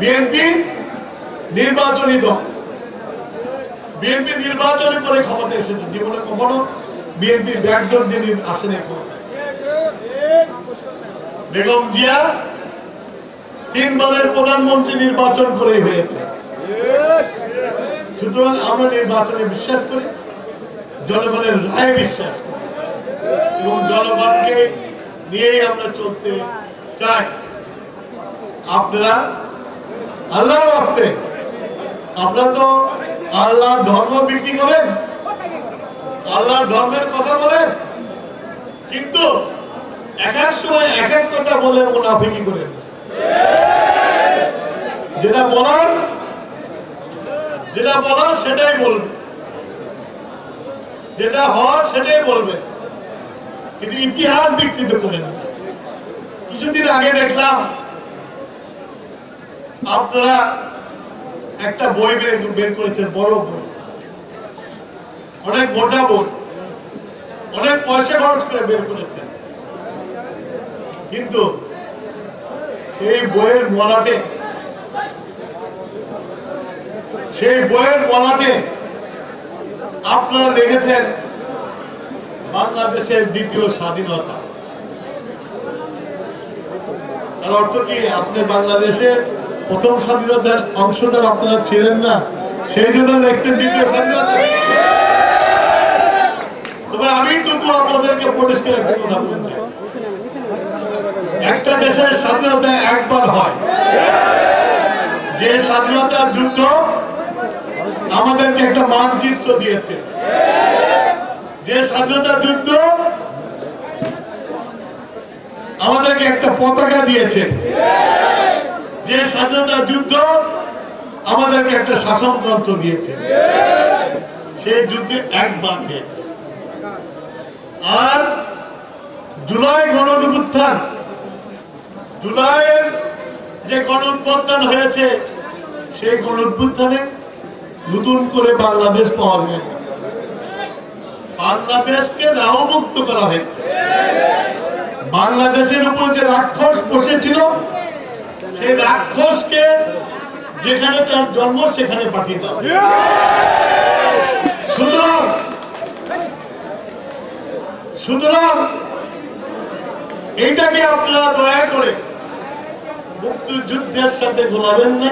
BNP নির্বাচনী দল, BNP নির্বাচনে করে ক্ষমতা এসেছে, জীবনে কখনো বিএনপি ব্যাকডোর দিয়ে আসেনি ক্ষমতায়। বেগম জিয়া 3 বারের প্রধানমন্ত্রী নির্বাচন করে হয়েছে। সুতরাং আমরা নির্বাচনে বিশ্বাস করি, জনগণের রায়ে বিশ্বাস করি এবং জনগণকে নিয়েই আমরা চলতে চাই। আপনারা আল্লাহর রাস্তে, আপনারা তো আল্লাহর ধর্ম বিক্রি করেন, আল্লাহর ধর্মের কথা বলেন, কিন্তু এক এক সময় এক এক কথা বলে মুনাফিকি করেন। যেটা বলার সেটাই বলবে, যেটা হওয়ার সেটাই বলবে, কিন্তু ইতিহাস বিকৃত করেন। কিছুদিন আগে দেখলাম আপনারা একটা বই বের করেছেন, বড় বই, অনেক মোটা বই, অনেক পয়সা খরচ করে বের করেছেন, কিন্তু সেই বইয়ের মলাটে আপনারা লিখেছেন বাংলাদেশের দ্বিতীয় স্বাধীনতা। তার অর্থ কি আপনি বাংলাদেশে প্রথম স্বাধীনতার অংশদার আপনারা ছিলেন না, সেই জন্য লিখছেন দ্বিতীয় স্বাধীনতা? তবে আমি তবু আপনাদেরকে পরিষ্কার একটা কথা বলতে চাই, একটা দেশের স্বাধীনতা একবার হয়, যে স্বাধীনতার যুদ্ধ আমাদেরকে একটা মানচিত্র দিয়েছে, যে স্বাধীনতার যুদ্ধ আমাদেরকে একটা পতাকা দিয়েছে, যে স্বাধীনতার যুদ্ধ আমাদেরকে একটা শাসনতন্ত্র দিয়েছে, সেই যুদ্ধে একবার দিয়েছে। আর জুলাই গণঅভ্যুত্থান, জুলাইয়ের যে গণঅভ্যুত্থান হয়েছে, সেই গণঅভ্যুত্থানে নতুন করে বাংলাদেশ পাওয়া যায়, বাংলাদেশকে রাহুমুক্ত করা হয়েছে। বাংলাদেশের উপর যে রাক্ষস বসেছিল, সেই রাক্ষসকে যেখানে তার জন্ম সেখানে পাঠিয়ে দেওয়া। সুতরাং এইটাকে আপনারা দয়া করে মুক্তিযুদ্ধের সাথে গোলাবেন না।